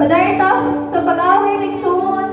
Padayta sa pag-away ng tuon,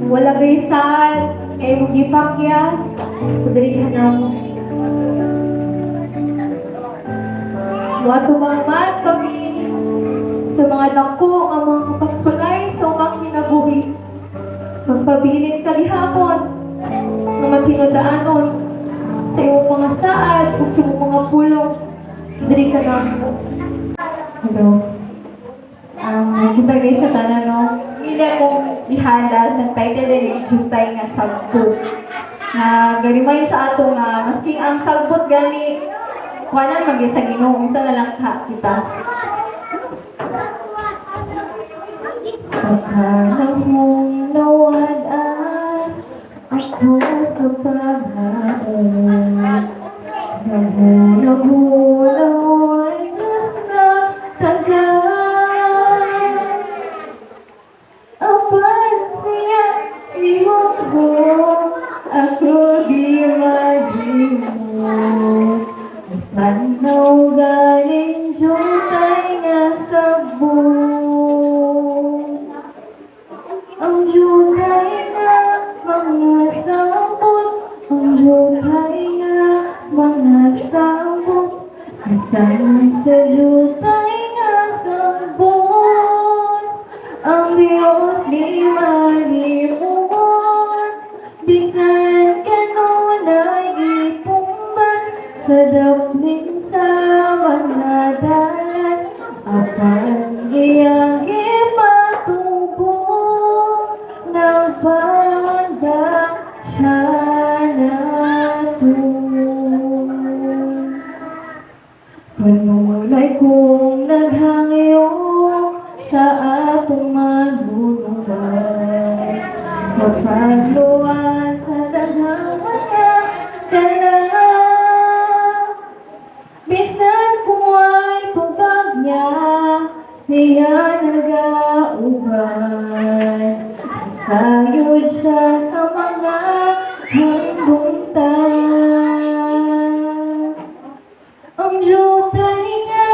Wala gaysan, kay mong gipakya, kudrihan ako. Matumangman kami sa mga dako ang mga kapagsulay sa umang kinabuhi. Magpabilin kalihapon, mga tinodaanon, sa iyong mga saad o sa iyong mga pulong, kudrihan ako. Hello. Kita guys sa tanan, no? Hindi akong ihala sa title ng Jutay nga sagbot. Na galimay sa ato nga, maski ang sagbot gani, kuwanan mag-isa sa Ginoo, isa na lang kita. Paghanap mong nawadaan, ako sa paghain. Nahulaw ay nasa tagal. Ako di majimot, panaw galing Jutay nga sabon. Ang Jutay nga mga sabon, ang Jutay nga mga sabon, isang sa Jutay nga sabon, ang Ang Diyos di malimuot, bisan kanunay itumban sa daplin sa mga dalan, apan iyang ipatubong ng banda siya natin. Panulay kong naghangyo sa atong manunubay, magpagluwan sa daghang mga dalang. Bisan kung ay tubag niya, siya nag-aubay. Sayod siya sa mga hangguntan. Ang jutay na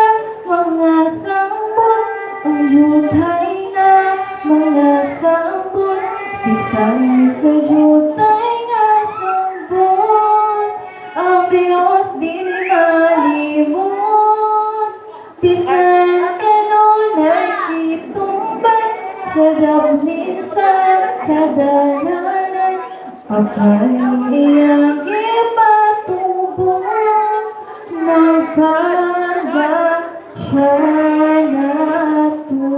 mga sambot, ang jutay na mga sambot, bisan sa jutay nga sambot, ang Diyos di malimot, bisan kanunay itumban sa daplin sa kadalanan, apan iyang ipatubong ng banda siya nato.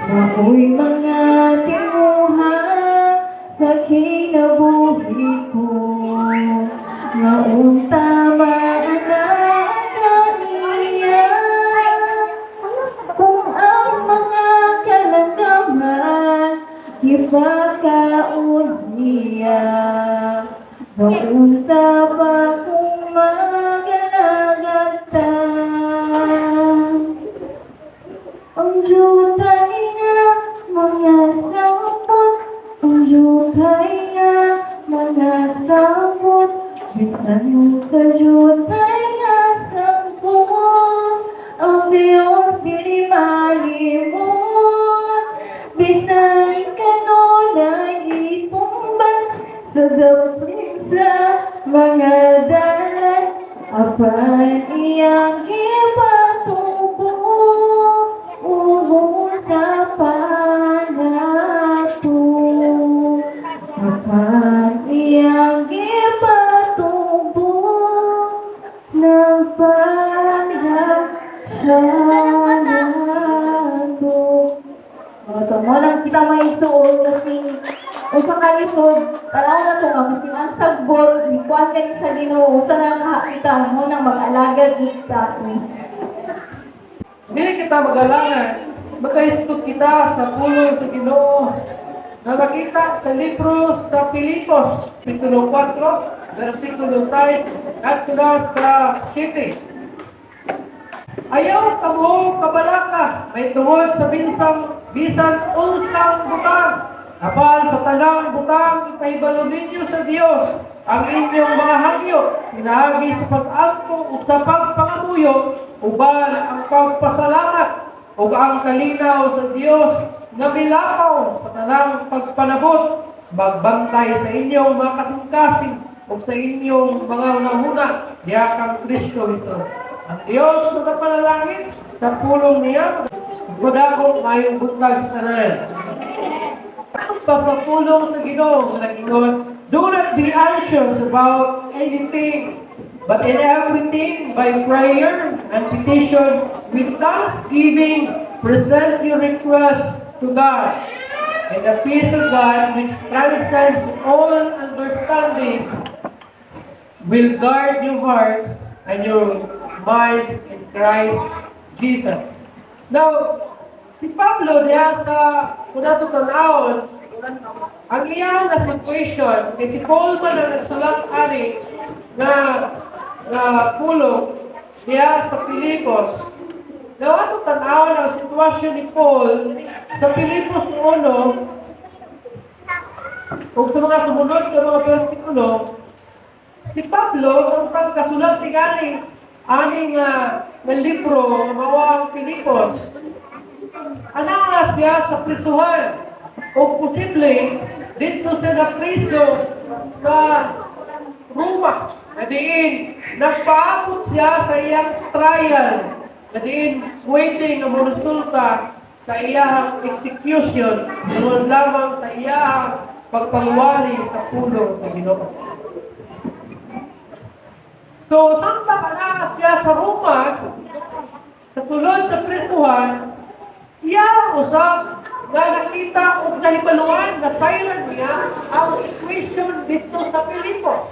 Mao'y mga timuha sa kinabuhi ko, nga unta maanakan niya. Kung ang mga kalangaman ipakaon niya, nga unta pa kung magalagatan. Ang jutay nga mga sambot, ang jutay nga mga sambot, bisan sa jutay nga sambot, ang Diyos di malimot, bisan kanunay itumban sa daplin sa mga dalan, apan iyang ipatubong ubong sa panato, apan iyang ipatubong ng banda siya nato. So, mo lang kita may isuon kasi usa ka lisod, tanaw na ito nga, kasi ang sagbot, ikuan ka sa Ginoo, usa na nakakita mo nang mag-alaga kita. Hindi kita mag-alangan, magkaistog kita sa pulong sa Ginoo na makita sa libro sa Pilipos, Kapitulo 4, versikulo 6, at sa 7. Ayaw kamo kabalaka, may tungod sa bisan unsang butang. Apal sa tanang butang, ipahibalo ninyo sa Diyos ang inyong mga hangyo, hinahagi sa pag-ampo o sa pagpangamuyo, uban ang pagpasalamat o ang kalinaw sa Diyos na milakaw sa tanang pagpanabot, magbantay sa inyong mga kasing-kasing o sa inyong mga unahuna, diya kang Kristo ito. Ang Diyos na panalangin sa pulong niya, magdakong mayong buntag sa tanan. Pagpapulong sa Ginoo na nag-ingon, do not be anxious about anything, but in everything by prayer and petition with thanksgiving present your requests to God. And the peace of God, which transcends all understanding, will guard your heart and your minds in Christ Jesus. Now, si Pablo niya sa kunato tanawon, ang iyang na situation, kay si Paul man ang nagsulat ani na pulong niya sa Pilipos. Now, ato tanawon ang sitwasyon ni Paul sa Pilipos 1 o sa mga sumunod na mga versikulo. Si Pablo, sa pagkasulat ni Gani, aning libro, mawang Pilipos, anang siya sa prisuhan o posible dito sa napriso sa Roma. Nadiin, nagpaabot siya sa iyang trial. Nadiin, waiting na resulta sa iyang execution, tungod lamang sa iyang pagpangwali sa pulo sa Ginoo. So, samba ka na siya sa Roma, sa tulod sa prisuhan, iya usap na nakita o nahibaluan na silent niya ang equation dito sa Pilipos.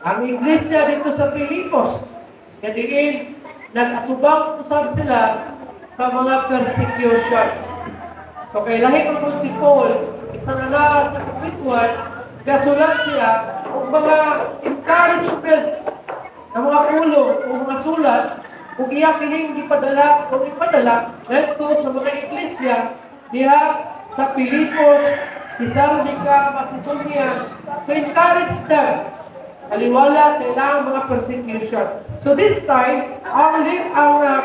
Ang iglesia dito sa Pilipos, kadiin, nag-atubang usap sila sa mga persecution. So, kay lahi ko si Paul, isa na sa kapituan, gasulat siya o mga encouragement ng mga pulo o mga sulat kung iya kining ipadala dito sa mga iglesia diha sa Pilipos, Thessalonica, Macedonia to encourage them aliwala sa ilang mga persecution. So this time, ang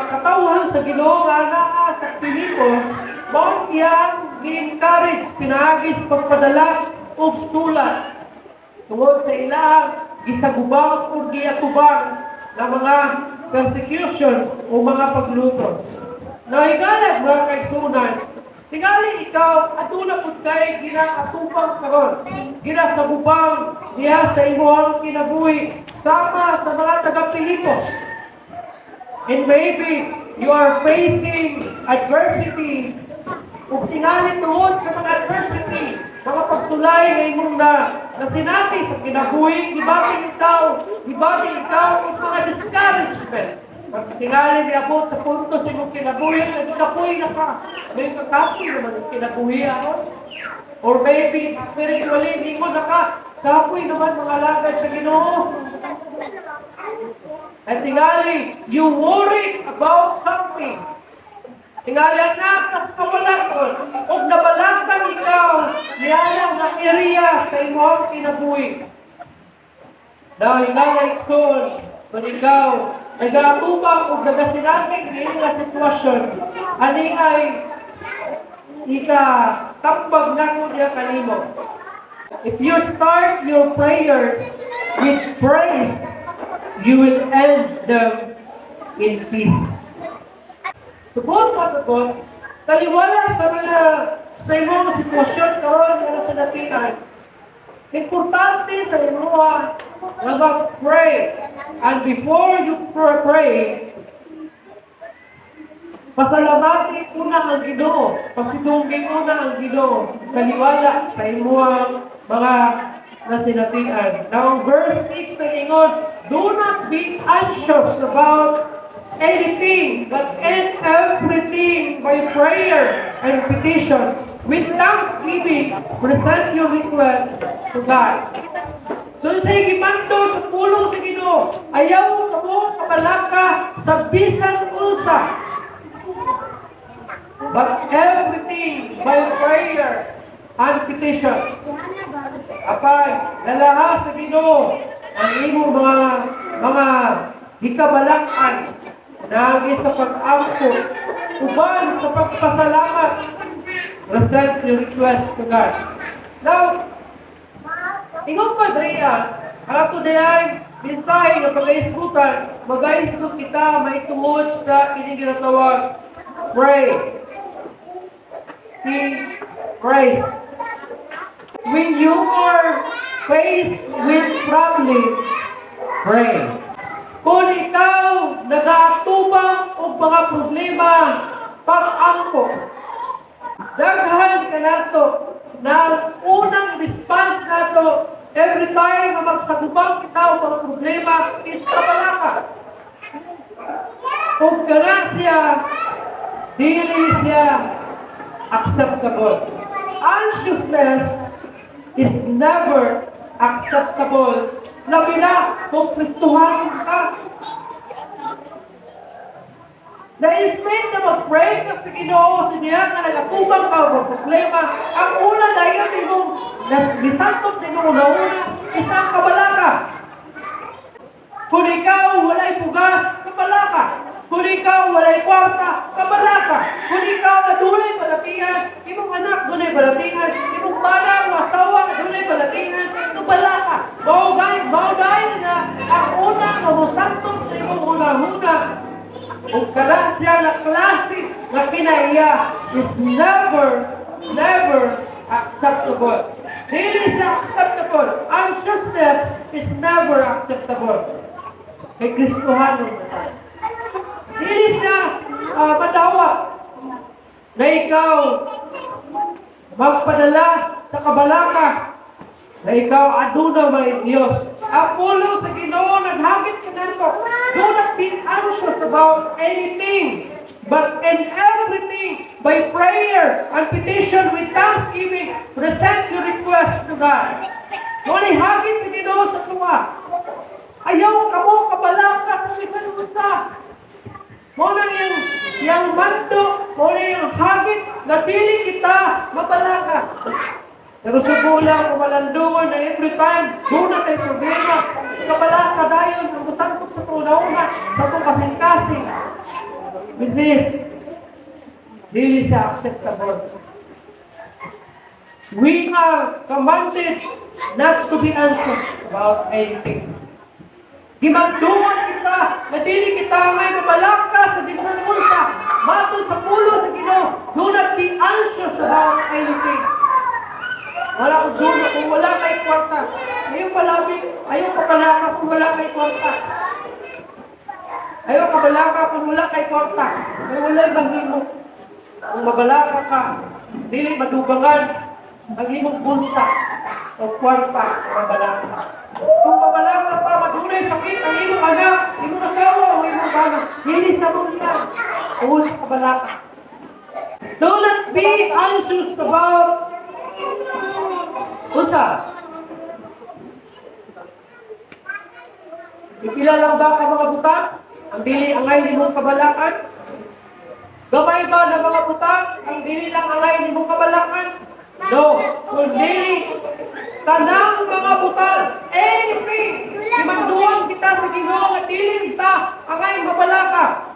katawan sa Ginoo nga naa sa Pilipos, mao iyang gi-encourage, pinagis pagpadala og sulat tungod sa ilang gisagubang o giatubang na mga persecution o mga pagluto. Nahigalag mga kaigsunan, tingali ikaw, atula po kayo ginaatubang karon, ginasagubang diya sa imong kinabuhi, sama sa mga taga-Pilipos. And maybe you are facing adversity, o tingali tuod sa mga adversity, mga pagtulay na imong na sinati sa kinabuhi, gibating ikaw ang mga discouragement. Pag tingali niabot sa punto sa imong kinabuhi, nagkapuhi na ka. May kakapoy naman ang kinabuhi ako. Or maybe spiritually, hindi mo na ka. Kapoy naman mga lagay sa Ginoo. At tingali, you worry about something. Tingali anak, kasawalan o nabalangkan ikaw, niyalang na area sa imong kinabuhi. Dahil nga ikson, kung ikaw, nag-aatubang o nagasinagin ng iyong sitwasyon, ani ay tambag na ko niya kanimo. If you start your prayers with praise, you will end them in peace. Subot pa subot, taliwala sa imong sitwasyon karon nga sa natingan. Importante sa imong nga mag-pray. And before you pray, pasalamati una ang Ginoo, pasidunggin una ang Ginoo, taliwala sa imong mga nasinatian. Now, verse 6 na ingon, do not be anxious about anything, but in everything by prayer and petition, with thanksgiving, present your requests to God. So, say, gimando sa pulong sa Ginoo, ayaw ka mo kabalaka sa bisan ulsa. But everything by prayer and petition. Apay, lalaha sa Ginoo ang imong mga gikabalakan nagi sa pag-ampo, uban sa pagpasalamat. Present your request to God. Now, ingon pa Drea, ang ato diyan, mensahe ng pag-aisgutan, mag-aisgut kita may tungod sa ining ginatawag, pray. See, praise. When you are faced with problem, pray. Kung ikaw nag-aatubang o mga problema, pag-angko, daghan ka nato na unang response nato every time na magsagubang kita o mga problema is kabalaka. Kung kana siya, dili siya acceptable. Anxiousness is never acceptable. Labi na kung Kristuhanin ka. Na instead na mag-pray ka sa Ginoo sa niya na nagakubang ka o problema, ang una dahil mong nasantong sa imong una, isang kabalaka. Kung ikaw walay pugas, kabalaka. Kung ikaw walay kwarta, kabalaka. Kung ikaw adunay balatihan, imong anak dunay balatihan, imong bana o asawa dunay balatihan, kabalaka. Baugay na ang una na musantong sa imong una-una. Kung kada siya na klase na kinaiya is never acceptable. Dili siya acceptable. Anxiousness is never acceptable. Kay Kristohano na tayo. Dili siya madawa na ikaw magpadala sa kabalaka na ikaw aduna may Diyos. Apolo sa Ginoo naghagit ka nito. Do not be anxious about anything, but in everything, by prayer and petition with thanksgiving, present your request to God. Ngunit hagit sa Ginoo sa tuwa. Ayaw ka mo kabalaka sa isa. Muna yung mando, muna yung hagit, na dili kita mabalaka. Pero subulang kumalandungan na every time, doon tayo problema. Kabalaka dayon, ang masangkot sa tunauna, sa itong kasing-kasing. With this, dili siya acceptable. We are commanded not to be anxious about anything. Himagdungan kita, na dili kita may mabalaka sa disang kursa, matod sa pulo sa Ginoo. Do not be anxious about anything. Wala ko doon kung wala kay kwarta. Ayaw kabalaka kung wala kay kwarta. Ayaw kabalaka kung wala kay kwarta. Kaya wala ibang himo. Kung mabalaka ka, dili madubangan ang imong bulsa o kwarta sa mabalaka. Kung mabalaka pa, madunay sakit ang imong anak, imong asawa o imong bana, dili sa mong siya. O sa kabalaka. Do not be anxious about unsa? Ipila lang ba ka mga butang? Ang dili angay ni mong kabalakan? Gamay ba na mga butang? Ang dili lang angay ni mong kabalakan? No. Kundi tanang mga butang, anything. Simanduan kita sa Ginoo at dili kita angay mabalaka.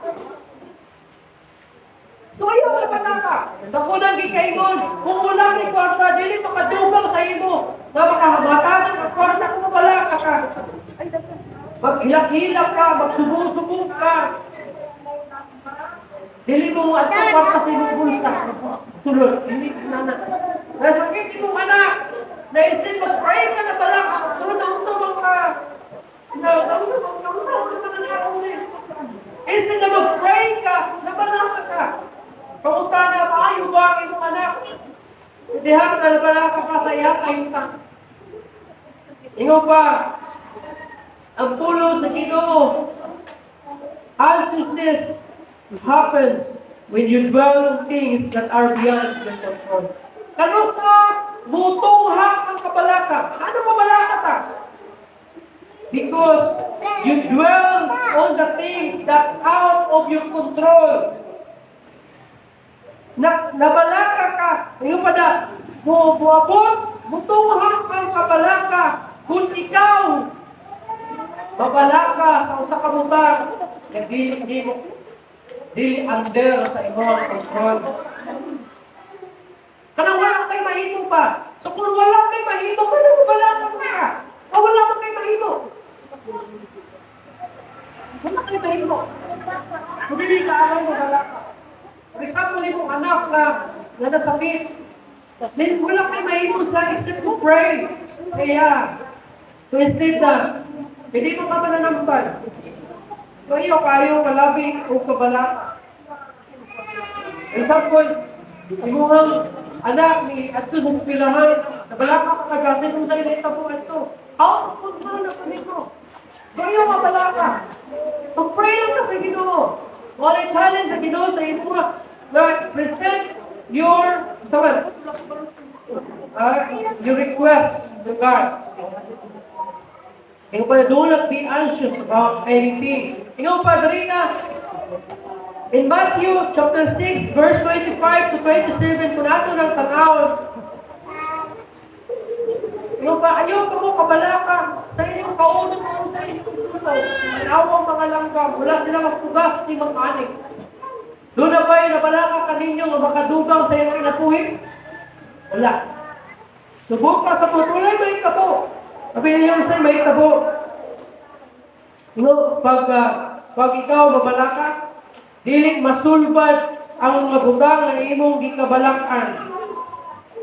So ayaw na balaka. Sa kunang gikaingon, kung wala ni kwarta, dili makadugang sa imo. Na makahamatanan ang kwarta kung mabalaka ka. Maghilak-hilak ka, magsubong-subong ka. Dili mo at ang kwarta sa imong bulsa. Sulod, hindi na na. Nasakit imong anak. Na instead mag-pray ka na balaka. Sulod na usap ang ka. Instead na mag-pray ka, na balaka ka. Pangutan na maayo ba ang iyong anak? Dihan ka na balaka ka sa iyak ayun ka. Ingo pa, ang pulo sa Ginoo. Anxiousness happens when you dwell on things that are beyond your control. Kanusta mutuha ang kabalaka? Ano mabalaka ta? Because you dwell on the things that out of your control. Nabalaka ka, ngayon pa na, buwabot, mutuha ang kabalaka, kung ikaw, mabalaka sa usa ka butang, na dili under sa imong control. Kanang wala kay mahimo pa. So kung wala kay mahimo, wala ka. O wala mo kay mahimo. Wala kay mahimo. Kung hindi ka alam mo, wala ka. For example, yung anak na nasakit, then wala kay mahimo sa except to pray. Kaya, so instead na, hindi mo ka mananampan. So iyo kayo kalabing o kabalaka. For example, yung anak ni Adto sa pilahan, nabalaka ka kagasin kung sa'yo na itabuan ito. How? Kung saan na panito? So iyo kabalaka. Pag-pray lang na sa Ginoo. Wala challenge sa Ginoo sa imo na present your request to God. Ikaw pa, do not be anxious about anything. Ikaw pa, Darina, in Matthew chapter 6, verse 25 to 27, kung nato ng tanawon, ikaw pa, ayaw ka mo kabalaka sa inyong kaunong mo sa inyong susunod. Manawang mga langgam, wala sila magpugas ni mag-anik. Doon na ba'y nabalaka ka ninyo na makadugang sa iyong inapuhin? Wala. Subok ka sa patuloy, may tabo. Sabi niyo sa'yo, may tabo. Pag ikaw mabalaka, dili masulbad ang mga butang na imong gikabalakan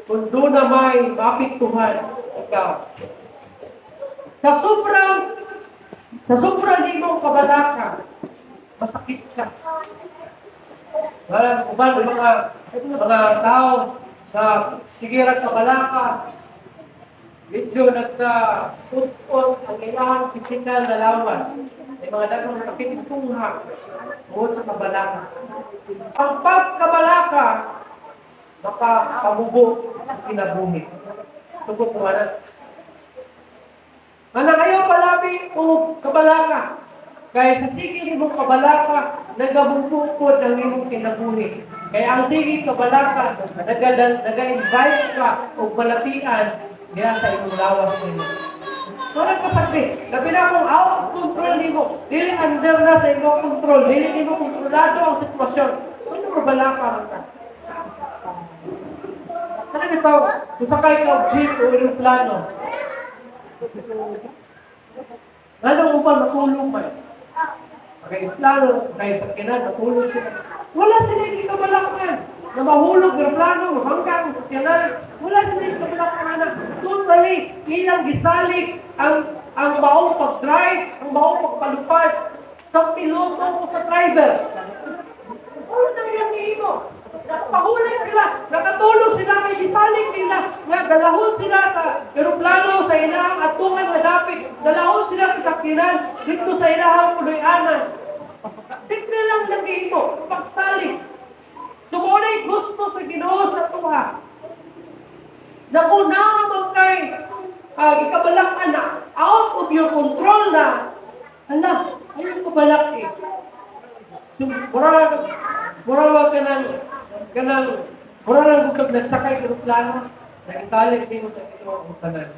kung doon na may maapektuhan ikaw. Sa sobrang imong kabalaka, masakit ka. Uban, mga tao sa sigiran kabalaka, medyo nagka-put-put ang ilang physical na lawan. May mga dagang nakikitungha tungkol sa kabalaka. Ang pagkabalaka, makapabubo ang kinabuhi. Sugot mo na. Ayaw palabi o kabalaka. Kaya sa sige mong kabalaka, nagabubukod ang imong kinabuhi. Kaya ang sige kabalaka, nag-invite ka o palatian diya sa imong lawas ninyo. So nagkasakri, labi na kung out of control nimo, dili under na sa imong control, dili nimo kontrolado ang sitwasyon. Ano kabalaka man ka? Ano ito? Kung sakay ka o jeep o aeroplano, lalong upang matulong man. Pagka-aeroplano, kahit pagkinan, matulong sila. Wala sila yung kabalakan na mahulog ng plano, hanggang pagkinan. Wala sila yung kabalakan na totally ilang gisalig ang maong pag-drive, ang maong pagpalupad sa piloto o sa driver. Ano nangyayang iimo? Nakapahulay sila, nakatulong sila kay gisalig nila, nga dalahon sila sa aeroplano sa ilang atungan na dapit, dalahon sila sa kakinan dito sa ilang puloy-anan. Tignan lang lagi mo, pagsalig. Sumunay gusto sa Ginoo sa tuha. Na kung naman kay ikabalak na, out of your control na, ayun kabalak eh. Mura ka nang bukag nagsakay sa aeroplano, nag-isalig din mo sa Ginoo ang tanan.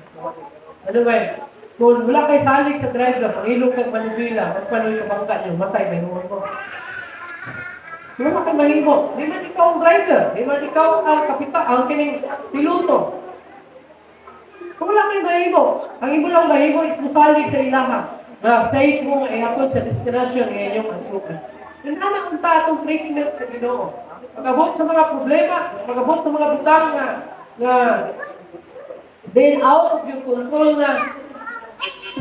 Ano ba yun? Kung wala kay salig sa driver, pangilog kang manibila, magpanoy ka bangka niyo, matay, may huwag mo. Wala kang mahibo. Di man ikaw ang driver, di man ikaw ang kapitan, ang kining piloto. Kung wala kang mahibo, ang imo lang mahibo is musalig sa ilaha. Na safe mo nga ihapon sa destination ng inyong asukan. Yung anak kong tatong treatment sa Ginoo. Pag-abot sa mga problema, pag-abot sa mga butang na been out of your control na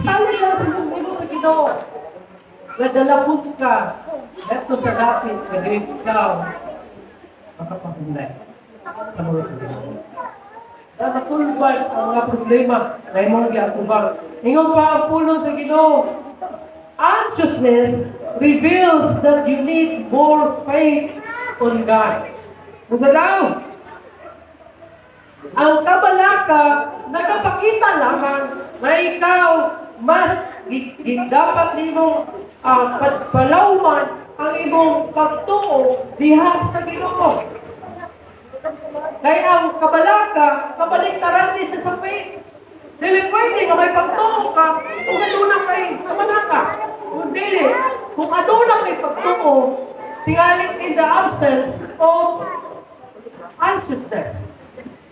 salit lang sa Ginoo sa Ginoo. Nadalapos ka, eto sa dapit, kagawin ikaw, makapahulay sa mga Ginoo. Dahil masulban ang mga problema na imong giatubang. Ingon pa ang pulong sa Ginoo. Anxiousness reveals that you need more faith on God. Magdadaw, ang kabalaka nagpakita lamang na ikaw mas dapat nimong palawman ang imong pagtuo diha sa Ginoo. Kaya ang kabalaka, kabaliktaran din sa faith. Dili pwede na may pagtuo ka kung aduna kay kabalaka. Kung dili, kung aduna kay pagtuo, tingaling in the absence of anxiousness.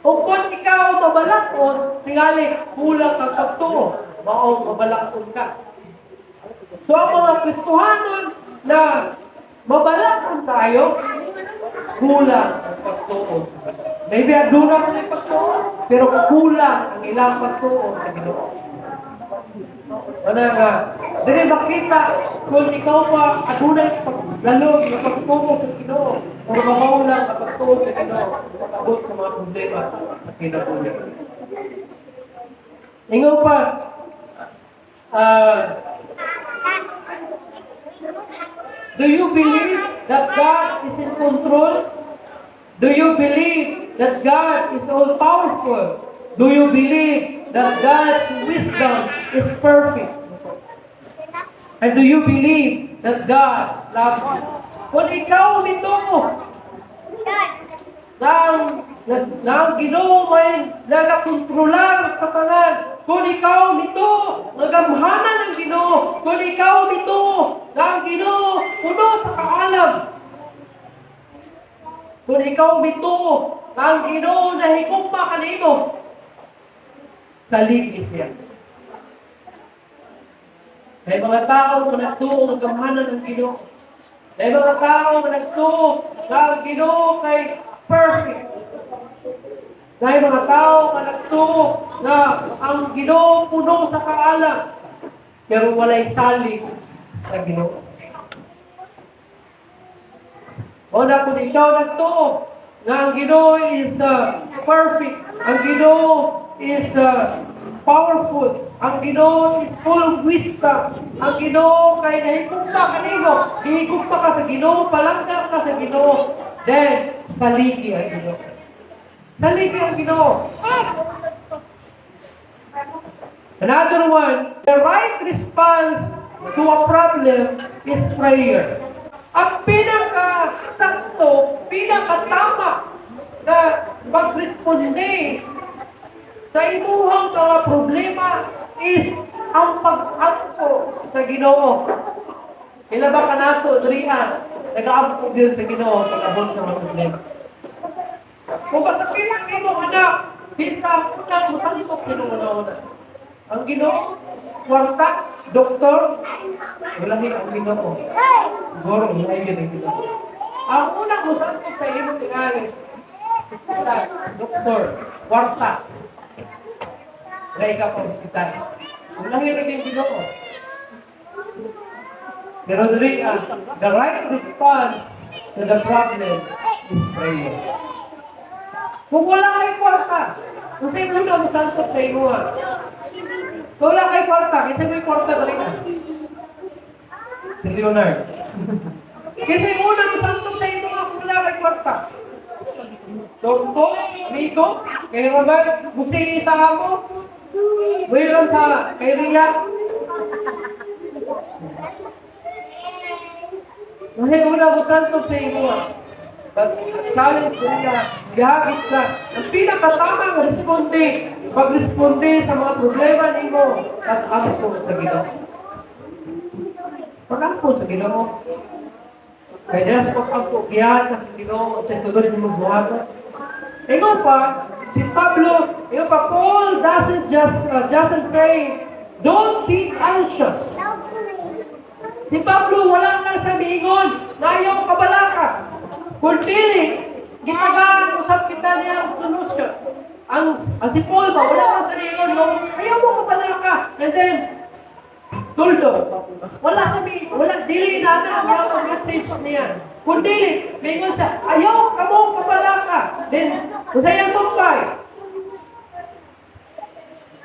O kung ikaw mabalakon, tingaling kulang ang pagtuo, maong mabalakon ka. So ang mga Kristohanon na mabalakon tayo, kulang ang pagtuo. Maybe aduna sa pagtuo, pero kulang ang ilang pagtuo sa Ginoo. Ano nga, dili makita kung ikaw pa adunay paglalog ng pagtuo sa Ginoo o mamaulang ang pagtuo sa Ginoo pag-abot sa mga problema sa kinabuhi. Ingaw pa, do you believe that God is in control? Do you believe that God is all-powerful? Do you believe that God's wisdom is perfect? And do you believe that God loves you? Kung ikaw nito ng Ginoo may nagakontrolar sa tanan, kung ikaw nito nagamhanan ng Ginoo, kung ikaw nito ng Ginoo puno sa kaalam, kung ikaw nito ng Ginoo na higugma kanimo, saligid siya. May mga tao na nagtuo nagamhanan ng Ginoo, May mga tao na nagtuo na ang Ginoo kay perfect. May mga tao na nagtuo na ang Ginoo puno sa kaalam, pero walay salig sa Ginoo. O na kung ikaw nagtuo na ang Ginoo is perfect, ang Ginoo is powerful, ang Ginoo is full of wisdom, ang Ginoo kay nahigugma kanino, hihigugma ka sa Ginoo, palangga ka sa Ginoo, then saligi ang Ginoo. Saligi ang Ginoo. Another one, the right response to a problem is prayer. Ang pinaka-sakto, pinaka-tama na mag-responde sa imuhang mga problema is ang pag-ampo sa Ginoo. Kila ba ka nato, Adrian, nag-aampo din sa Ginoo pag-abot sa mga problema. Kung masakit ang iyong anak, bisa unang masangkot Ginoo. Ang Ginoo, kwarta, doktor, walahin ang Ginoo. Siguro, walahin yun ang Ginoo. Ang unang masangkot sa iyong tingali, doktor, kwarta, walahin ka pa hospital. Walahin rin yung Ginoo. Pero the right response to the problem is prayer. Kung wala kay kwarta, kung sa'yo na masangkot sa iyo, kung wala kay kwarta, kasi may kwarta na rin. Si Leonard. Kasi una masangkot sa iyo kung wala kay kwarta. Doktor, Miko, kay Robert, busing sa ako, mayroon sa kay Ria. Kasi una masangkot sa iyo, challenge nila, gihagit ka. Ang pinakatamang responde, pag-responde sa mga problema ninyo, at ampo sa Ginoo. Pag-ampo sa Ginoo. Kaya dyan sa pag-ampo, giyahan sa Ginoo, sa tulad ng mga buhaton. Ikaw pa, si Pablo, ikaw pa, Paul doesn't say, don't be anxious. Si Pablo, walang nang sabihin, na ayaw kabalaka. Kundi, gitagaan usap kita niya ang solusyon. Ang si Paul ba, wala kang sarili, no? Ayaw mo kapalaka. And then, tuldo. Wala sabi, wala dili natin ang message niya. Kundi, mingon siya, ayaw ka mo kapalaka. Then, kung sa'yo sumpay.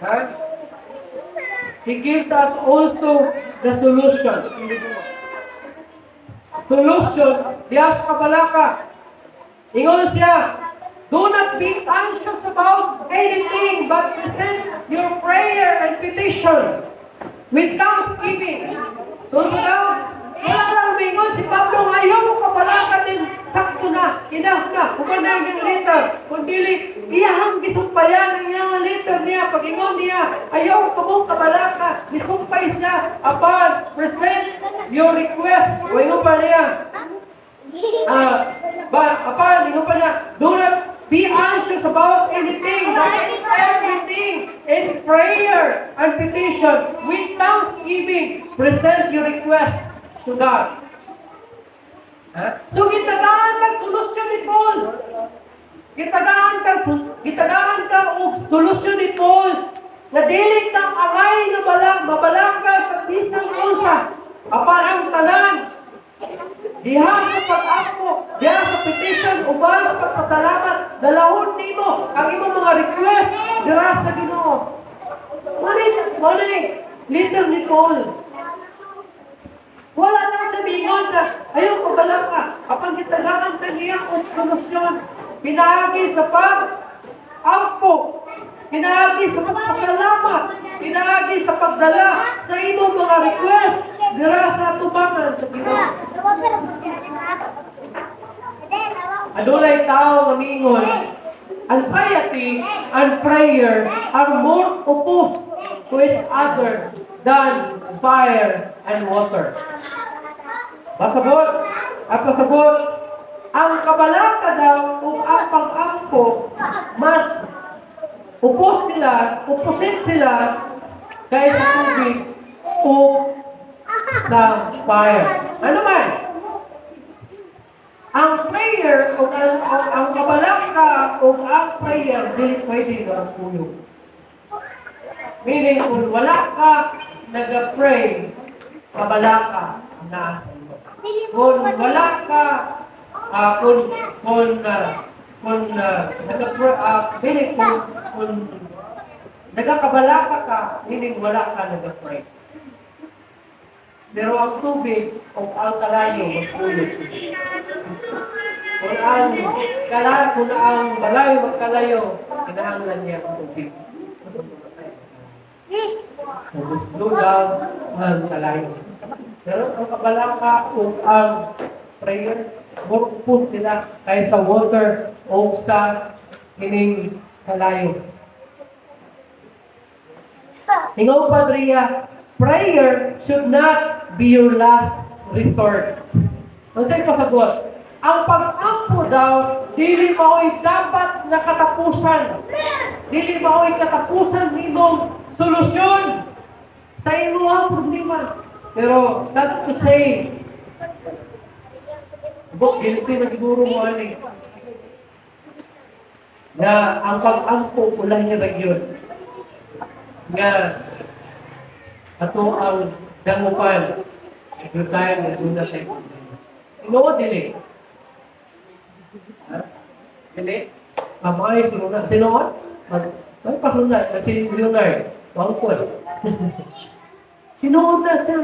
Huh? He gives us also the solution. Solution, diya sa kabalaka. Ingon siya, do not be anxious about anything, but present your prayer and petition with thanksgiving. So now, wala lang mingon si Pablo, ayaw mo kabalaka din, sakto na, enough na, kumanang yung letter. Kundi, iyahang gisumpayan ng iyang letter niya, pag-ingon niya, ayaw ka mong kabalaka, gisumpay siya, upon present your request. O ingon pa niya, ingon pa niya, do not be anxious about anything, but everything in prayer and petition, with thanksgiving, present your request to God. So, gitagaan kang solusyon ni Paul. Gitagaan kang solusyon ni Paul na dili kang angay na mabalaka sa bisang unsa. Apan ang tanan, diha sa pag-ako, diha sa petition, uban sa pagpasalamat, dalahon nimo ang imong mga request dira sa Ginoo. Mali, leader ni Paul. Wala nang sabihin na, ayaw ko balaka, apang gitagaan sa niyang solusyon, pinahagi sa pag-ampo, pinahagi sa pagpasalamat, pinahagi sa pagdala sa imong mga request dira sa tubangan sa Ginoo. Adulay tao mamingon, anxiety and prayer are more opposed to each other than fire and water. Pasabot, ang kabalaka daw kung ang pag-ampo, mas upusin sila kaysa tubig o sa fire. Ano man? ang prayer o ang kabalaka o ang prayer dili pwede ang puyo. Meaning kung wala ka nag-pray, kabalaka na. Kung wala ka meaning kung nagkakabalaka ka, meaning wala ka nag-pray. Pero ang tubig o ang kalayo, magpulos. Kung ang balayo magkalayo, kinahanglan niya ang tubig. Slow down ang kalayo. Pero ang kabalaka o ang prayer, magpupun sila kahit sa water o sa hining kalayo. Tingnan pa, Dria, prayer should not be your last resort. Masay pasagot, ang pag-ampo daw, dili mao'y dapat na katapusan. Dili mao'y katapusan nimong solusyon sa inyong problema. Pero, not to say, guilty na siguro mo ani, na ang pag-ampo ulan niya na yun. Nga, ato ang dangupan, every time na doon na siya. Sino dili? Dili? Mamay, sunod. Sino? May pasunod. Kasi Leonard. Wangpol. Sino na siya?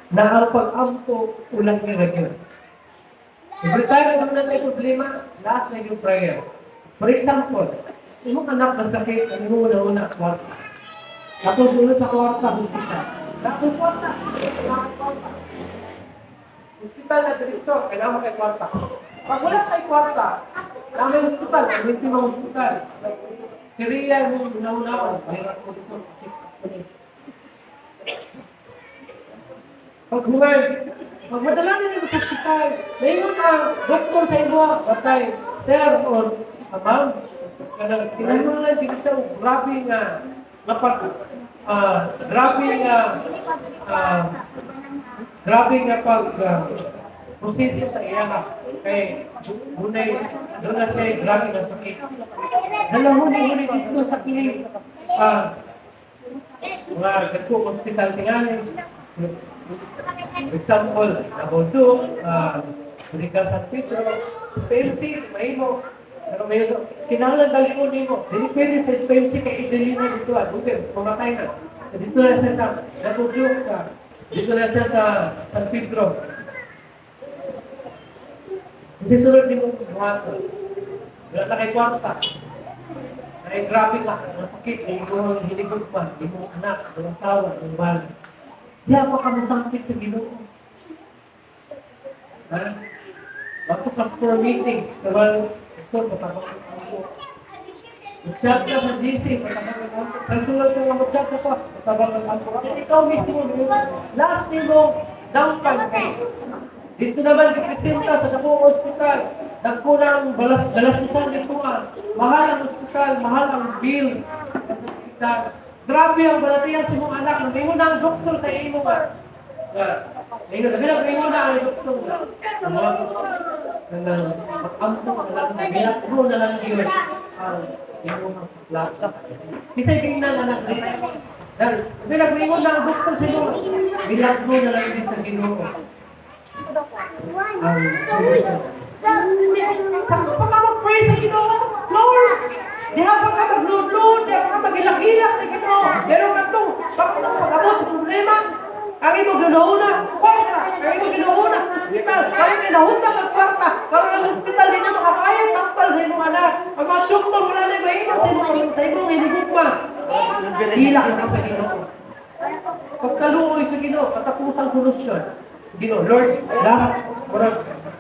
Na ang pag-ampo, ulang niya yun. Every time na may problema, last na yung prayer. For example, yung anak na sakit, ang una-una, kwarta. Tapos ulo sa kwarta, hospital. Tapos kwarta. Hospital na direksyon, kailangan mo kay kwarta. Pag wala kay kwarta, namin hospital, hindi mga hospital. Kiriya mo, una-una, mahirap mo dito. Pag madalanin mo sa hospital, ngayon ang doktor sa imo, batay, sir, or ma'am, kailangan mo lang dito sa grabe nga proseso sa iya nga. Kay doon na siya grabe na sakit. Dalahuli dito sa kilig. Mga gato hospital tinganin. For example, Nabondo, Medical San Pedro, expensive, mahimo. Pero may kinahanglan dalhin mo. Dili pwede sa expensive kay idali na dito. Buti, pumatay na. Dito na siya sa Nabondo, dito na siya sa San Pedro. Hindi sunod din mo buhato. Wala na kay kwarta. Ay grabe ka, masakit, hindi ko pa, hindi mo anak, walang tawa, walang bala. Di ako kamasakit sa Ginoo. Ha? Bato ka for meeting, pero ito, matabang ako. Mag-chat ka sa GC, matabang ako. Nagsulat ko nga mag-chat ka pa, matabang ako. Ikaw mismo, last nimo, dampan kayo. Dito naman representa sa Davao Hospital. Nagkulang balastusan dito nga. Mahal ang hospital, mahal ang bill. Grabe ang balatiyan sa mong anak. May muna ang doktor sa imo nga. May muna ang doktor nga. Mag-ampo ang lang. Binakro na lang yun. Imo nga plata. Kisa'y tingnan anak dito. May muna ang doktor sa imo. Binakro na lang din sa Ginoo. Saan pa ka mag-pray sa Ginoo? Lord! Di ha pa ka mag-load-load, di ha pa ka mag-ilak-ilak sa Ginoo. Pero katong, bakit ako mag-abot sa problema? Ang imo ginoona, kwarta. Ang imo ginoona, hospital. Kaya kinahunta ka kwarta. Kaya ang hospital din na makakaya, takpal sa imong anak. Ang mga doktor, wala na iba sa imong hinigugma. Hilak na sa Ginoo. Pagkaluoy sa Ginoo, katapusang solusyon. Ginoo, Lord, lahat,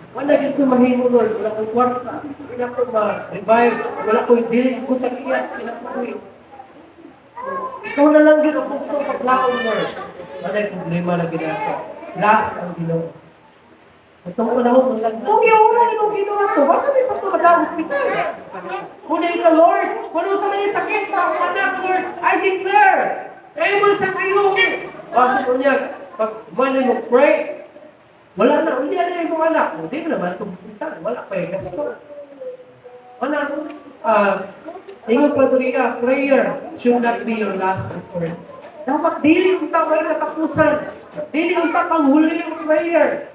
wala dito mahimo, Lord, wala kong kwarta, wala kong ma-revive, wala kong dili, kung tag-iyas, pinakuwi. Ikaw na lang yun ang gusto paglaon, Lord. Wala yung problema na ginagawa. Last ang Ginoo. Itong panahon, kung iunan yung Ginoo ito, baka may pagkamadang hospital. Kung ikaw, Lord, kung sa may sakit sa akong anak, Lord, I declare, kayo man sa kayo. Basta ko niya, pag man mo pray, Wala na, hindi na yung mga anak. Hindi mo naman sumpunta. Wala pa yung gasto. Wala. Ingat pa doon ka, prayer should not be your last resort. Dapat dili unta may katapusan. Dili unta kang huli yung prayer.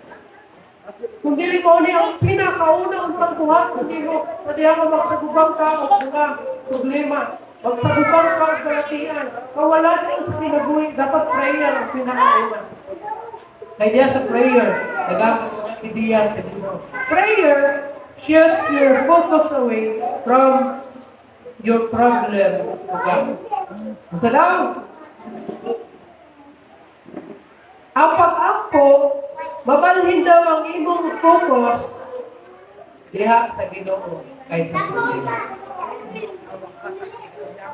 Kung dili mo ni ang pinakauna unsang buhat, hindi mo, pwede ako magsagubang ka o mga problema. Magsagubang ka o kalatian. Kung wala na sa pinabuhi, dapat prayer ang pinakauna. Kaya sa prayer, nagamit ang ideya sa Diyos. Prayer shifts your focus away from your problem to God. Ito daw, ang pag-ampo, mabalhin daw ang imong focus diha sa Ginoo kaysa sa problema.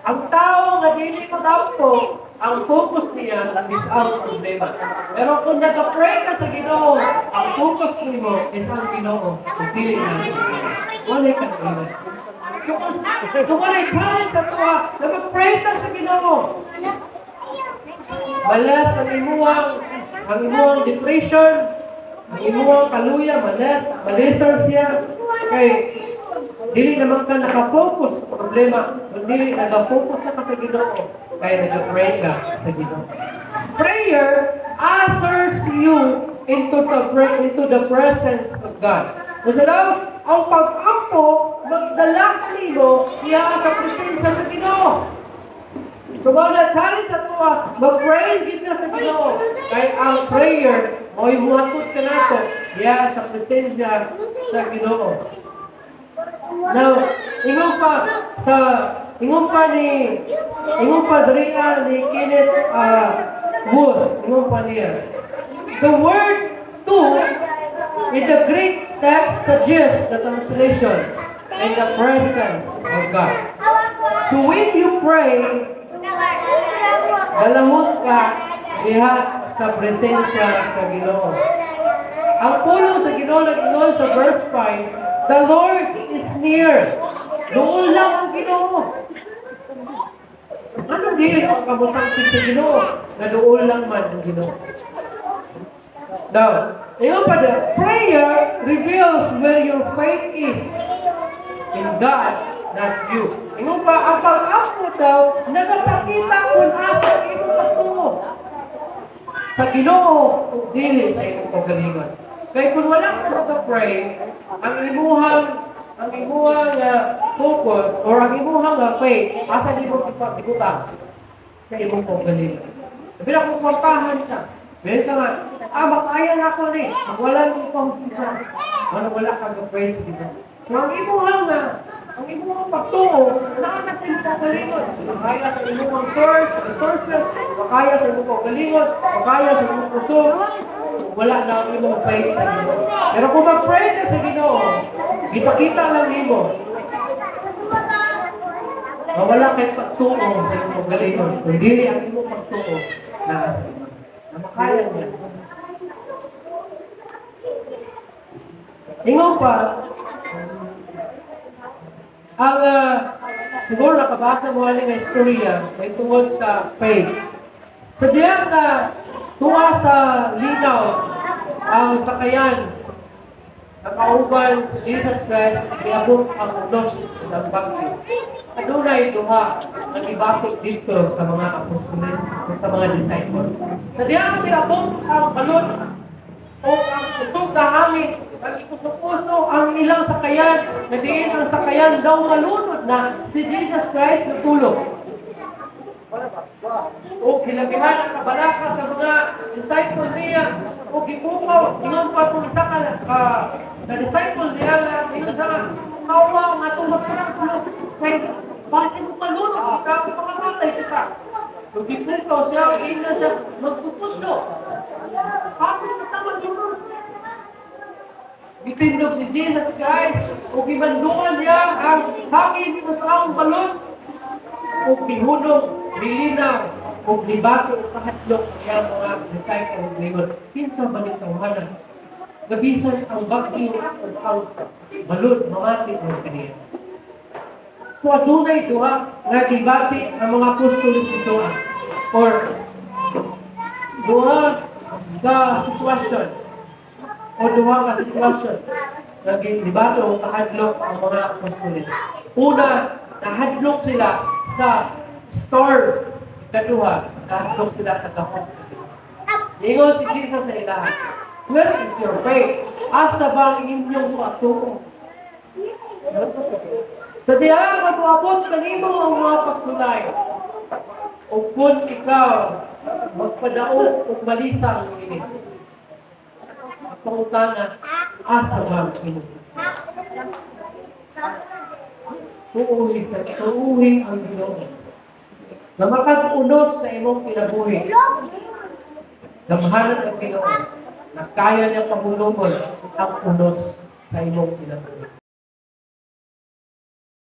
Ang tao nga dili mag-ampo, ang focus niya is ang problema. Pero kung nag-pray ka sa Ginoo, ang focus mo is ang Ginoo. Kung dili na, wala ka na. Kung wala'y talent sa tuwa, nag-pray ka sa Ginoo. Malas ang imuang depression, ang imuang kaluya, malisar siya. Kay, dili naman ka nakafocus sa problema, kundi nag-focus ka sa Ginoo. Kaya nag-pray ka sa Ginoo. Prayer answers you into the presence of God. Masalaw, ang pag-ampo, magdala nimo siya sa presensya sa Ginoo. Kung wala tayo sa tuwa, mag-pray din na sa Ginoo. Kaya ang prayer, mo'y muhatod ka na ito, siya sa presensya sa Ginoo. Now, ingon pa diriya ni Kenneth Wood, ingon pa niya. The word to in the Greek text suggests the translation in the presence of God. So when you pray, dalahon ka diha sa presensya sa Ginoo. Ang pulong sa Ginoo nag-ingon sa verse 5, the Lord is near. Doon lang ang Ginoo. Anong dili ang kabutang sa Ginoo? Na doon lang man ang Ginoo. Now, yung pa the prayer reveals where your faith is in God, not you. Yung pa, ang pag-apo daw, nagpakita kung asa imo patungo. Sa Ginoo, dili sa imong kagalingon. Kaya kung wala ka mag-pray, ang imuhang focus or ang imuhang faith, asa di mo ipagdikutan sa imong kagalingon. Sabi na kung kwartahan ka, meron ka nga, makaya na ako ni, wala nang ipang-sisa. Wala kang mag-pray sa Ginoo. So ang imuhang pagtungo, naanak sa imong kagalingon. Makaya sa imong resources, makaya sa imong kagalingon, makaya sa imong puso, wala na ang imong faith sa Ginoo. Pero kung mag-pray ka sa Ginoo, ipakita lang nimo. Wala kay pagtungo sa imong kagalingon. Kung dili ang imong pagtungo na makaya niya. Ingon pa, ang siguro nakabasa mo alin na istorya may tungod sa faith. Sa diyan na tuwa sa linaw ang sakayan nakauban sa Jesus Christ, iabot ang unos ng bagyo. Adunay duha ang ibakot dito sa mga apostoles o sa mga disciples. Sa diyan iabot ang balon o ang usog na hangin, ang ikusupuso ang ilang sakayan, na diin ang sakayan daw malunod na si Jesus Christ na tulog. O kilabihan ang kabalaka sa mga disciples niya, o gipukaw, ingon pa kung isa na disciples niya na ingon sa kawa nga tulog ko ng tulog. Kaya, bakit mo malunod? Ikaw makamatay kita. Kung gipukaw siya, ina siya magpupuslo. Bakit mo naman tulog? Gitindog si Jesus Christ, o gibandungan niya ang hangin ng taong balon, o gihunong, bilinaw, o libato, o kahatlok, kaya mga disciple of labor. Kinsa ba nitawanan? Gabisan ang bagyo, o ang balon, mamati ng kaniya. So, adunay duha, nga dibati ang mga apostolos ito, or duha sa sitwasyon. o duha ka sitwasyon naging debato o kahadlok ang mga apostoles. Una, nahadlok sila sa store. Ikaduha, nahadlok sila sa kahon. Ingon si Jesus sa ilahan, where is your faith? Asa ba ang inyong patuko? Sa diyan, matuapos kanimo ang mga pagsulay. O kung ikaw, magpadaog o malisang init. Ang pangutana, asa ba ang inyong? Tuuhin ang Ginoo. Na makag-unos sa imong kinabuhi. Gamahanan ang Ginoo na kaya niya pahulungon ang unos sa imong kinabuhi.